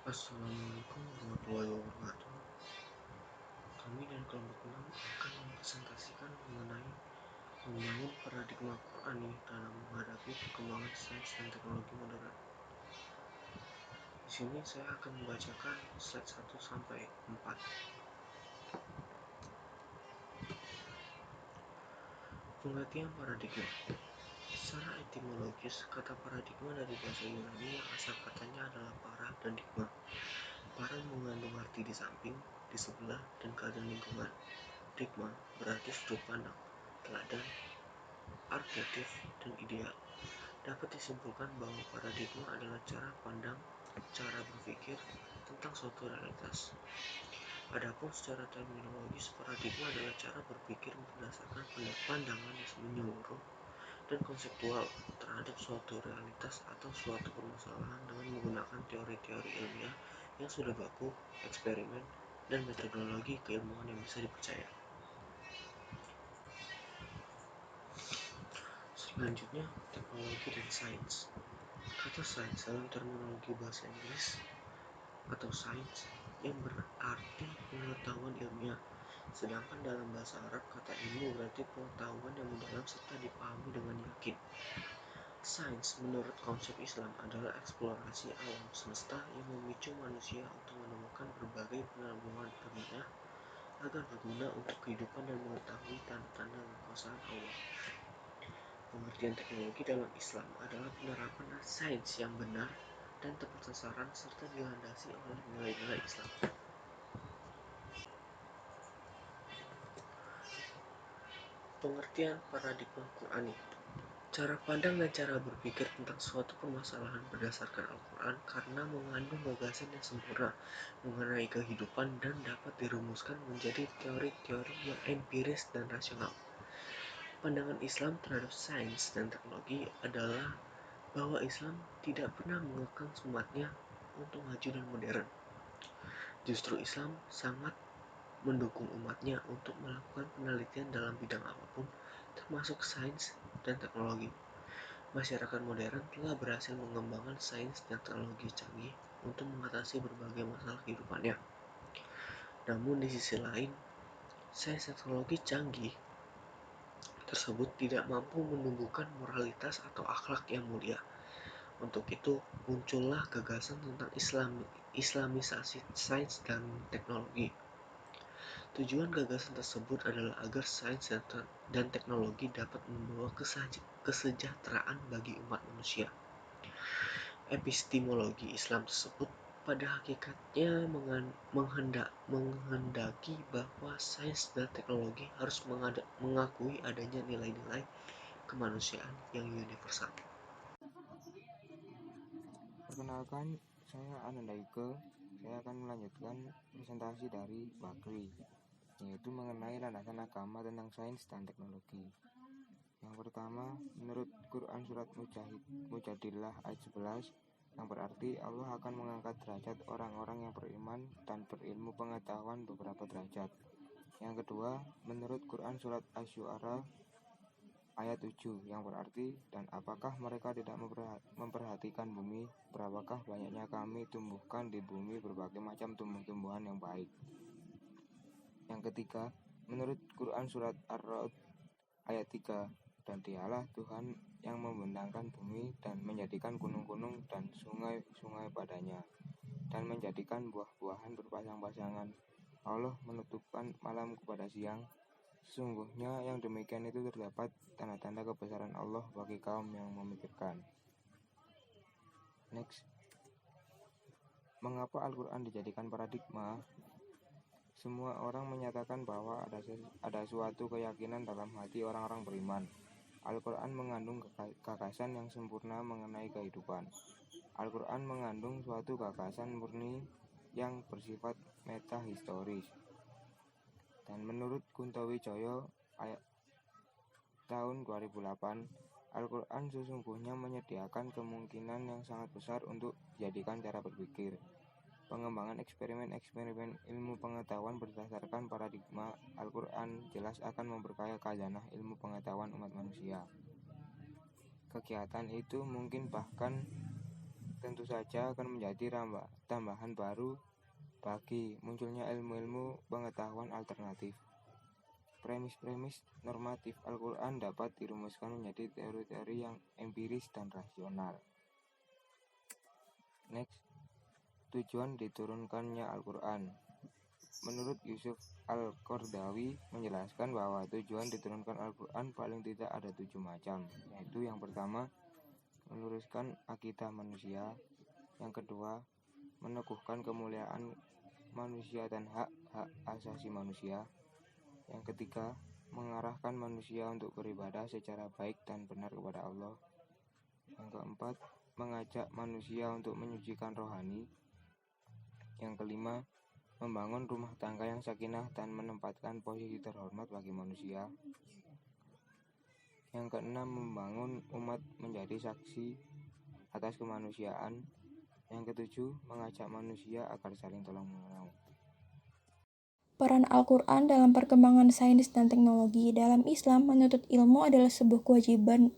Assalamualaikum warahmatullahi wabarakatuh. Kami dan kelompok 6 akan mempresentasikan mengenai membangun paradigma Qur'ani dalam menghadapi perkembangan sains dan teknologi modern. Di sini saya akan membacakan slide 1 sampai 4. Pengertian paradigma. Secara etimologis, kata paradigma dari bahasa Yunani yang asal katanya adalah para dan digma. Para mengandung arti di samping, di sebelah, dan keadaan lingkungan. Digma berarti sudut pandang, teladan, arketif, dan ideal. Dapat disimpulkan bahwa paradigma adalah cara pandang, cara berpikir tentang suatu realitas. Adapun secara terminologis, paradigma adalah cara berpikir berdasarkan pandangan yang menyeluruh dan konseptual terhadap suatu realitas atau suatu permasalahan dengan menggunakan teori-teori ilmiah yang sudah baku, eksperimen, dan metodologi keilmuan yang bisa dipercaya. Selanjutnya, teknologi dan sains. Kata sains dalam terminologi bahasa Inggris atau science yang berarti pengetahuan ilmiah, sedangkan dalam bahasa Arab kata ilmu berarti pengetahuan yang mendalam serta dipahami dengan yakin. Sains menurut konsep Islam adalah eksplorasi alam semesta yang memicu manusia untuk menemukan berbagai penemuan ilmiah agar berguna untuk kehidupan dan mengetahui tanda-tanda kekuasaan Allah. Pengertian teknologi dalam Islam adalah penerapan sains yang benar dan tepat sasaran serta dilandasi oleh nilai-nilai Islam. Pengertian paradigma Qur'ani. Cara pandang dan cara berpikir tentang suatu permasalahan berdasarkan Al-Quran karena mengandung gagasan yang sempurna mengenai kehidupan dan dapat dirumuskan menjadi teori-teori yang empiris dan rasional. Pandangan Islam terhadap sains dan teknologi adalah bahwa Islam tidak pernah mengekang umatnya untuk maju dan modern. Justru Islam sangat mendukung umatnya untuk melakukan penelitian dalam bidang apapun, termasuk sains dan teknologi. Masyarakat modern telah berhasil mengembangkan sains dan teknologi canggih untuk mengatasi berbagai masalah kehidupannya. Namun di sisi lain, sains dan teknologi canggih tersebut tidak mampu menumbuhkan moralitas atau akhlak yang mulia. Untuk itu, muncullah gagasan tentang islamisasi sains dan teknologi. Tujuan gagasan tersebut adalah agar sains dan teknologi dapat membawa kesejahteraan bagi umat manusia. Epistemologi Islam tersebut pada hakikatnya menghendaki bahwa sains dan teknologi harus mengakui adanya nilai-nilai kemanusiaan yang universal. Perkenalkan, saya Anandaike. Saya akan melanjutkan presentasi dari Bakri, yaitu mengenai landasan agama tentang sains dan teknologi. Yang pertama, menurut Quran surat Mujadilah ayat 11, yang berarti Allah akan mengangkat derajat orang-orang yang beriman dan berilmu pengetahuan beberapa derajat. Yang kedua, menurut Quran surat Asy-Syu'ara ayat 7, yang berarti, dan apakah mereka tidak memperhatikan bumi, berapakah banyaknya kami tumbuhkan di bumi berbagai macam tumbuh-tumbuhan yang baik. Yang ketiga, menurut Quran surat Ar-Ra'd ayat 3, dan dialah Tuhan yang membentangkan bumi dan menjadikan gunung-gunung dan sungai-sungai padanya, dan menjadikan buah-buahan berpasang-pasangan. Allah menutupkan malam kepada siang. Sesungguhnya yang demikian itu terdapat tanda-tanda kebesaran Allah bagi kaum yang memikirkan. Next. Mengapa Al-Quran dijadikan paradigma? Semua orang menyatakan bahwa ada suatu keyakinan dalam hati orang-orang beriman. Al-Quran mengandung gagasan yang sempurna mengenai kehidupan. Al-Quran mengandung suatu gagasan murni yang bersifat metahistoris. Dan menurut Kunto Wijoyo tahun 2008, Al-Quran sesungguhnya menyediakan kemungkinan yang sangat besar untuk dijadikan cara berpikir. Pengembangan eksperimen-eksperimen ilmu pengetahuan berdasarkan paradigma Al-Quran jelas akan memperkaya khazanah ilmu pengetahuan umat manusia. Kegiatan itu mungkin bahkan tentu saja akan menjadi tambahan baru bagi munculnya ilmu-ilmu pengetahuan alternatif. Premis-premis normatif Al-Quran dapat dirumuskan menjadi teori-teori yang empiris dan rasional. Next, tujuan diturunkannya Al-Quran. Menurut Yusuf Al-Qardawi menjelaskan bahwa tujuan diturunkan Al-Quran paling tidak ada 7 macam, yaitu yang pertama, meluruskan akidah manusia, yang kedua, meneguhkan kemuliaan manusia dan hak-hak asasi manusia, yang ketiga, mengarahkan manusia untuk beribadah secara baik dan benar kepada Allah, yang keempat, mengajak manusia untuk menyucikan rohani, yang kelima, membangun rumah tangga yang sakinah dan menempatkan posisi terhormat bagi manusia. Yang keenam, membangun umat menjadi saksi atas kemanusiaan. Yang ketujuh, mengajak manusia agar saling tolong-menolong. Peran Al-Quran dalam perkembangan sains dan teknologi. Dalam Islam, menuntut ilmu adalah sebuah kewajiban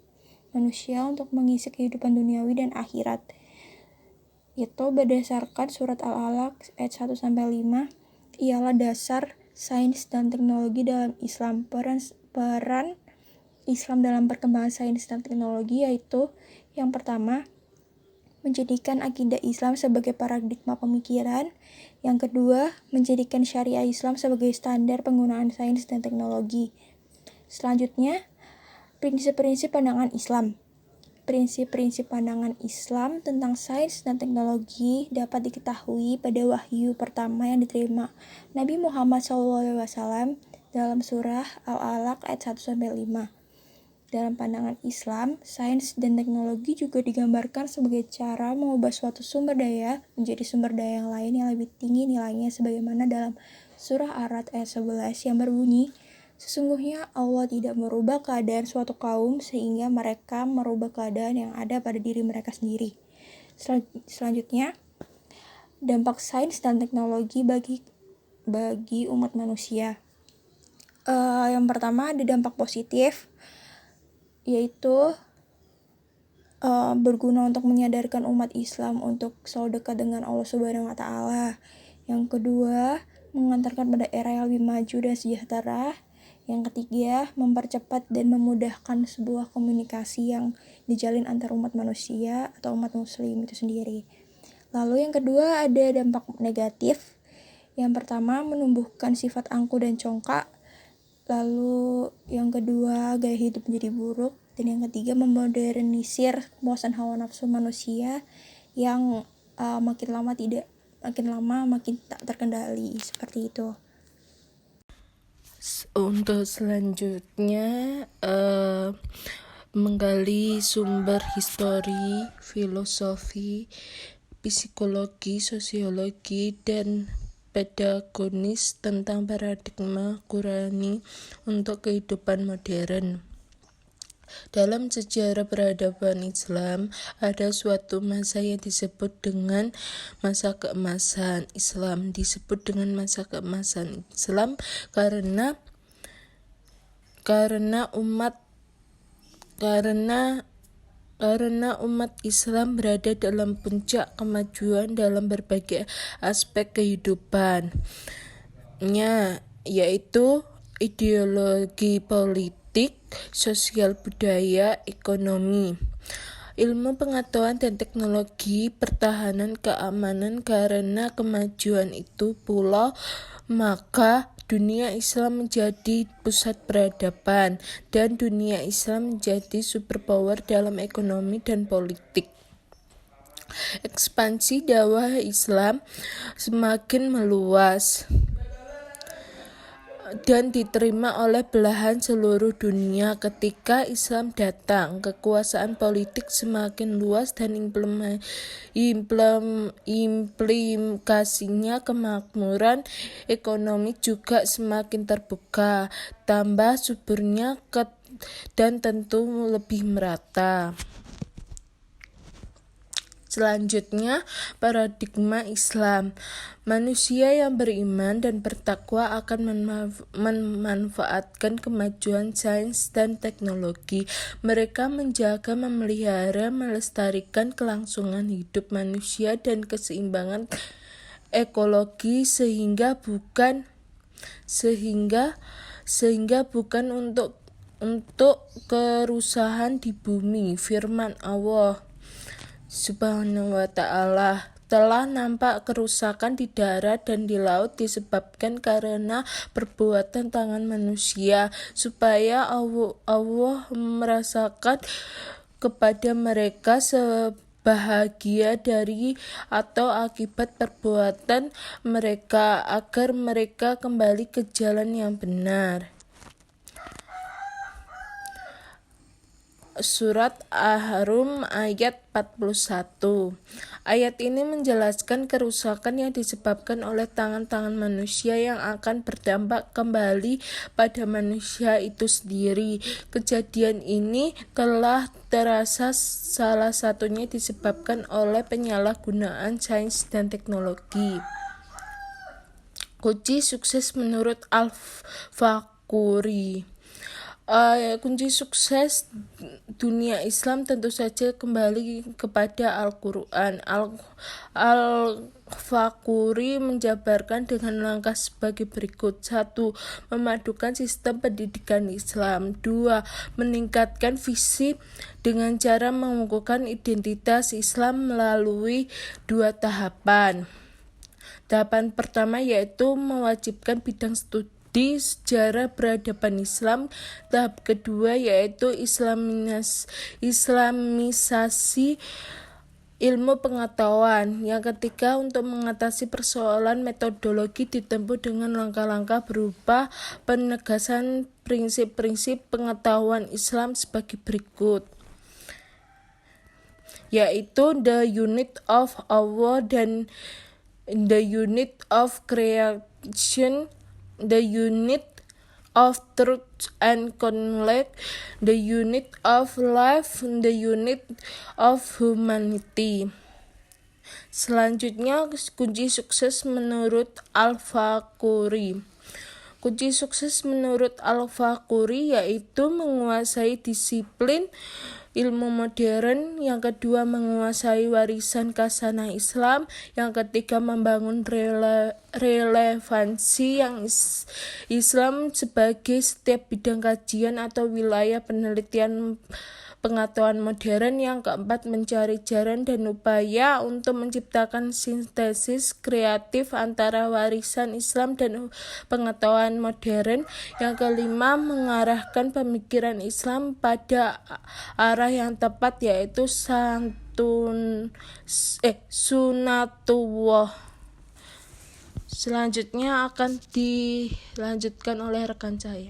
manusia untuk mengisi kehidupan duniawi dan akhirat. Itu berdasarkan surat Al-Alaq ayat 1-5, ialah dasar sains dan teknologi dalam Islam. Peran Islam dalam perkembangan sains dan teknologi yaitu yang pertama, menjadikan akidah Islam sebagai paradigma pemikiran. Yang kedua, menjadikan syariah Islam sebagai standar penggunaan sains dan teknologi. Selanjutnya, prinsip-prinsip pandangan Islam. Prinsip-prinsip pandangan Islam tentang sains dan teknologi dapat diketahui pada wahyu pertama yang diterima Nabi Muhammad SAW dalam surah Al-Alaq ayat 1-5. Dalam pandangan Islam, sains dan teknologi juga digambarkan sebagai cara mengubah suatu sumber daya menjadi sumber daya yang lain yang lebih tinggi nilainya, sebagaimana dalam surah Ar-Ra'd ayat 11 yang berbunyi, sesungguhnya Allah tidak merubah keadaan suatu kaum sehingga mereka merubah keadaan yang ada pada diri mereka sendiri. Selanjutnya, dampak sains dan teknologi bagi umat manusia. Yang pertama, ada dampak positif, yaitu berguna untuk menyadarkan umat Islam untuk selalu dekat dengan Allah Subhanahu wa Ta'ala. Yang kedua, mengantarkan pada era yang lebih maju dan sejahtera. Yang ketiga, mempercepat dan memudahkan sebuah komunikasi yang dijalin antar umat manusia atau umat muslim itu sendiri. Lalu yang kedua, ada dampak negatif. Yang pertama, menumbuhkan sifat angkuh dan congkak. Lalu yang kedua, gaya hidup menjadi buruk. Dan yang ketiga, memodernisir kepuasan hawa nafsu manusia yang makin lama makin tak terkendali, seperti itu. Untuk selanjutnya, menggali sumber histori, filosofi, psikologi, sosiologi, dan pedagonis tentang paradigma Qurani untuk kehidupan modern. Dalam sejarah peradaban Islam, ada suatu masa yang disebut dengan masa keemasan Islam. Disebut dengan masa keemasan Islam karena umat Islam berada dalam puncak kemajuan dalam berbagai aspek kehidupannya, yaitu ideologi politik, sosial, budaya, ekonomi, ilmu pengetahuan dan teknologi, pertahanan, keamanan. Karena kemajuan itu pula, maka dunia Islam menjadi pusat peradaban dan dunia Islam menjadi superpower dalam ekonomi dan politik. Ekspansi dakwah Islam semakin meluas dan diterima oleh belahan seluruh dunia. Ketika Islam datang, kekuasaan politik semakin luas dan implikasinya kemakmuran ekonomi juga semakin terbuka, tambah suburnya dan tentu lebih merata. Selanjutnya, paradigma Islam. Manusia yang beriman dan bertakwa akan memanfaatkan kemajuan sains dan teknologi. Mereka menjaga, memelihara, melestarikan kelangsungan hidup manusia dan keseimbangan ekologi sehingga bukan untuk kerusakan di bumi. Firman Allah Subhanahu wa ta'ala, telah nampak kerusakan di darat dan di laut disebabkan karena perbuatan tangan manusia, supaya Allah merasakan kepada mereka sebahagia dari atau akibat perbuatan mereka, agar mereka kembali ke jalan yang benar. Surat Ar-Rum ayat 41. Ayat ini menjelaskan kerusakan yang disebabkan oleh tangan-tangan manusia yang akan berdampak kembali pada manusia itu sendiri. Kejadian ini telah terasa salah satunya disebabkan oleh penyalahgunaan sains dan teknologi. Kunci sukses menurut Al-Faquri. Kunci sukses dunia Islam tentu saja kembali kepada Al-Quran. Al-Faquri menjabarkan dengan langkah sebagai berikut. 1. Memadukan sistem pendidikan Islam. 2. Meningkatkan visi dengan cara mengukuhkan identitas Islam melalui 2 tahapan. Tahapan pertama yaitu mewajibkan bidang studi sejarah peradaban Islam. Tahap kedua yaitu islamisasi ilmu pengetahuan. Yang ketiga, untuk mengatasi persoalan metodologi ditempuh dengan langkah-langkah berupa penegasan prinsip-prinsip pengetahuan Islam sebagai berikut, yaitu the unit of Allah dan the unit of creation, the unit of truth and conflict, the unit of life, the unit of humanity. Selanjutnya, kunci sukses menurut Al-Faquri. Kunci sukses menurut Al-Faquri yaitu menguasai disiplin ilmu modern. Yang kedua, menguasai warisan khasanah Islam. Yang ketiga, membangun relevansi yang Islam sebagai setiap bidang kajian atau wilayah penelitian pengetahuan modern. Yang keempat, mencari jalan dan upaya untuk menciptakan sintesis kreatif antara warisan Islam dan pengetahuan modern. Yang kelima, mengarahkan pemikiran Islam pada arah yang tepat, yaitu sunatullah. Selanjutnya akan dilanjutkan oleh rekan saya.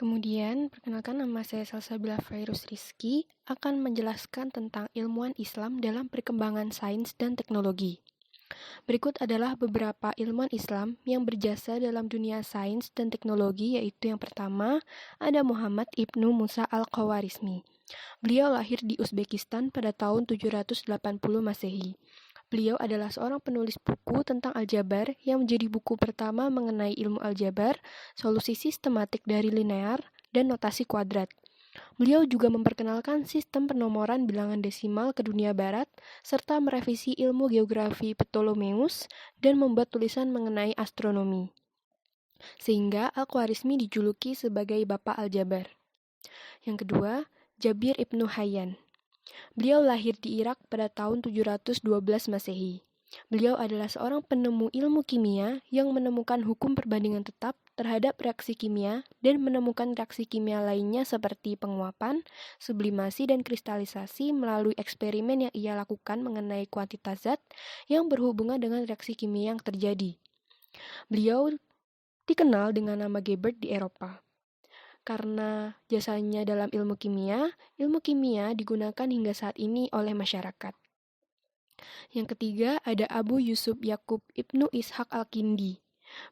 Kemudian, perkenalkan, nama saya Salsabila Fairuz Rizky akan menjelaskan tentang ilmuwan Islam dalam perkembangan sains dan teknologi. Berikut adalah beberapa ilmuwan Islam yang berjasa dalam dunia sains dan teknologi, yaitu yang pertama, ada Muhammad Ibnu Musa Al-Khawarizmi. Beliau lahir di Uzbekistan pada tahun 780 Masehi. Beliau adalah seorang penulis buku tentang aljabar yang menjadi buku pertama mengenai ilmu aljabar, solusi sistematik dari linear, dan notasi kuadrat. Beliau juga memperkenalkan sistem penomoran bilangan desimal ke dunia barat, serta merevisi ilmu geografi Ptolemeus dan membuat tulisan mengenai astronomi. Sehingga Al-Khwarizmi dijuluki sebagai Bapak Aljabar. Yang kedua, Jabir Ibnu Hayyan. Beliau lahir di Irak pada tahun 712 Masehi. Beliau adalah seorang penemu ilmu kimia yang menemukan hukum perbandingan tetap terhadap reaksi kimia dan menemukan reaksi kimia lainnya seperti penguapan, sublimasi, dan kristalisasi melalui eksperimen yang ia lakukan mengenai kuantitas zat yang berhubungan dengan reaksi kimia yang terjadi. Beliau dikenal dengan nama Gebert di Eropa. Karena jasanya dalam ilmu kimia digunakan hingga saat ini oleh masyarakat. Yang ketiga, ada Abu Yusuf Yakub Ibnu Ishaq Al-Kindi.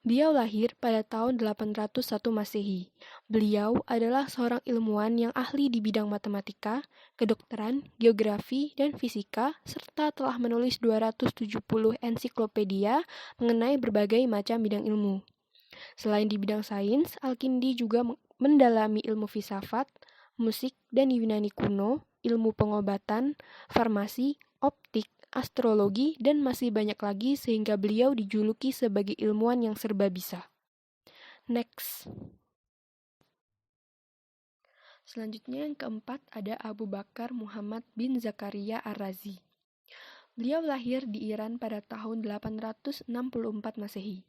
Beliau lahir pada tahun 801 Masehi. Beliau adalah seorang ilmuwan yang ahli di bidang matematika, kedokteran, geografi, dan fisika, serta telah menulis 270 ensiklopedia mengenai berbagai macam bidang ilmu. Selain di bidang sains, Al-Kindi juga mendalami ilmu filsafat, musik dan Yunani kuno, ilmu pengobatan, farmasi, optik, astrologi, dan masih banyak lagi sehingga beliau dijuluki sebagai ilmuwan yang serba bisa. Next. Selanjutnya yang keempat ada Abu Bakar Muhammad bin Zakaria Ar-Razi. Beliau lahir di Iran pada tahun 864 Masehi.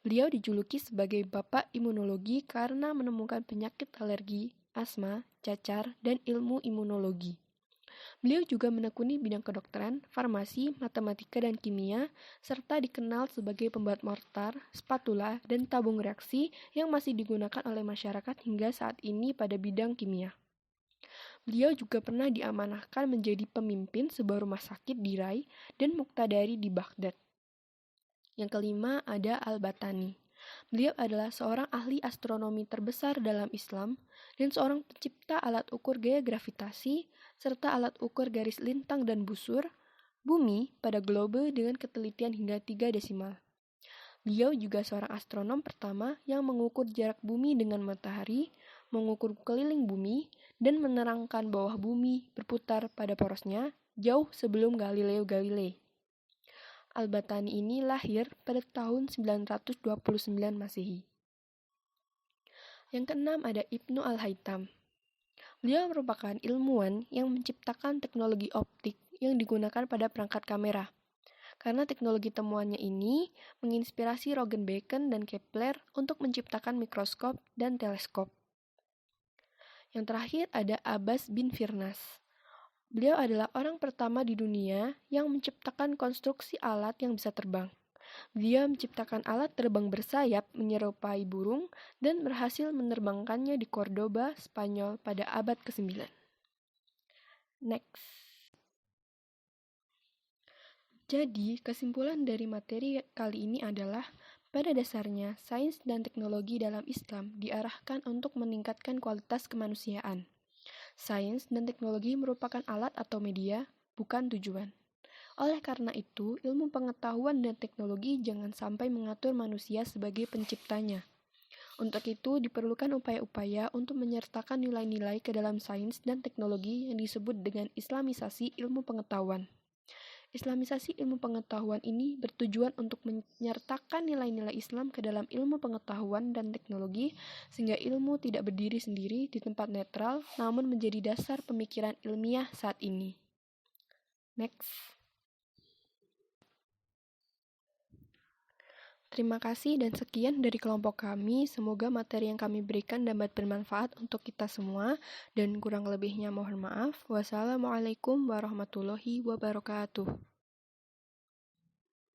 Beliau dijuluki sebagai Bapak Imunologi karena menemukan penyakit alergi, asma, cacar, dan ilmu imunologi. Beliau juga menekuni bidang kedokteran, farmasi, matematika, dan kimia, serta dikenal sebagai pembuat mortar, spatula, dan tabung reaksi yang masih digunakan oleh masyarakat hingga saat ini pada bidang kimia. Beliau juga pernah diamanahkan menjadi pemimpin sebuah rumah sakit di Rai dan Muqtadari di Baghdad. Yang kelima ada Al-Battani. Beliau adalah seorang ahli astronomi terbesar dalam Islam dan seorang pencipta alat ukur gaya gravitasi serta alat ukur garis lintang dan busur bumi pada globe dengan ketelitian hingga 3 desimal. Beliau juga seorang astronom pertama yang mengukur jarak bumi dengan matahari, mengukur keliling bumi, dan menerangkan bahwa bumi berputar pada porosnya jauh sebelum Galileo Galilei. Al-Battani ini lahir pada tahun 929 Masehi. Yang keenam ada Ibnu Al-Haytham. Beliau merupakan ilmuwan yang menciptakan teknologi optik yang digunakan pada perangkat kamera. Karena teknologi temuannya ini menginspirasi Röntgen dan Kepler untuk menciptakan mikroskop dan teleskop. Yang terakhir ada Abbas bin Firnas. Beliau adalah orang pertama di dunia yang menciptakan konstruksi alat yang bisa terbang. Beliau menciptakan alat terbang bersayap menyerupai burung dan berhasil menerbangkannya di Cordoba, Spanyol pada abad ke-9. Next. Jadi, kesimpulan dari materi kali ini adalah pada dasarnya, sains dan teknologi dalam Islam diarahkan untuk meningkatkan kualitas kemanusiaan. Sains dan teknologi merupakan alat atau media, bukan tujuan. Oleh karena itu, ilmu pengetahuan dan teknologi jangan sampai mengatur manusia sebagai penciptanya. Untuk itu, diperlukan upaya-upaya untuk menyertakan nilai-nilai ke dalam sains dan teknologi yang disebut dengan Islamisasi ilmu pengetahuan. Islamisasi ilmu pengetahuan ini bertujuan untuk menyertakan nilai-nilai Islam ke dalam ilmu pengetahuan dan teknologi sehingga ilmu tidak berdiri sendiri di tempat netral namun menjadi dasar pemikiran ilmiah saat ini. Next. Terima kasih dan sekian dari kelompok kami. Semoga materi yang kami berikan dapat bermanfaat untuk kita semua dan kurang lebihnya mohon maaf. Wassalamualaikum warahmatullahi wabarakatuh.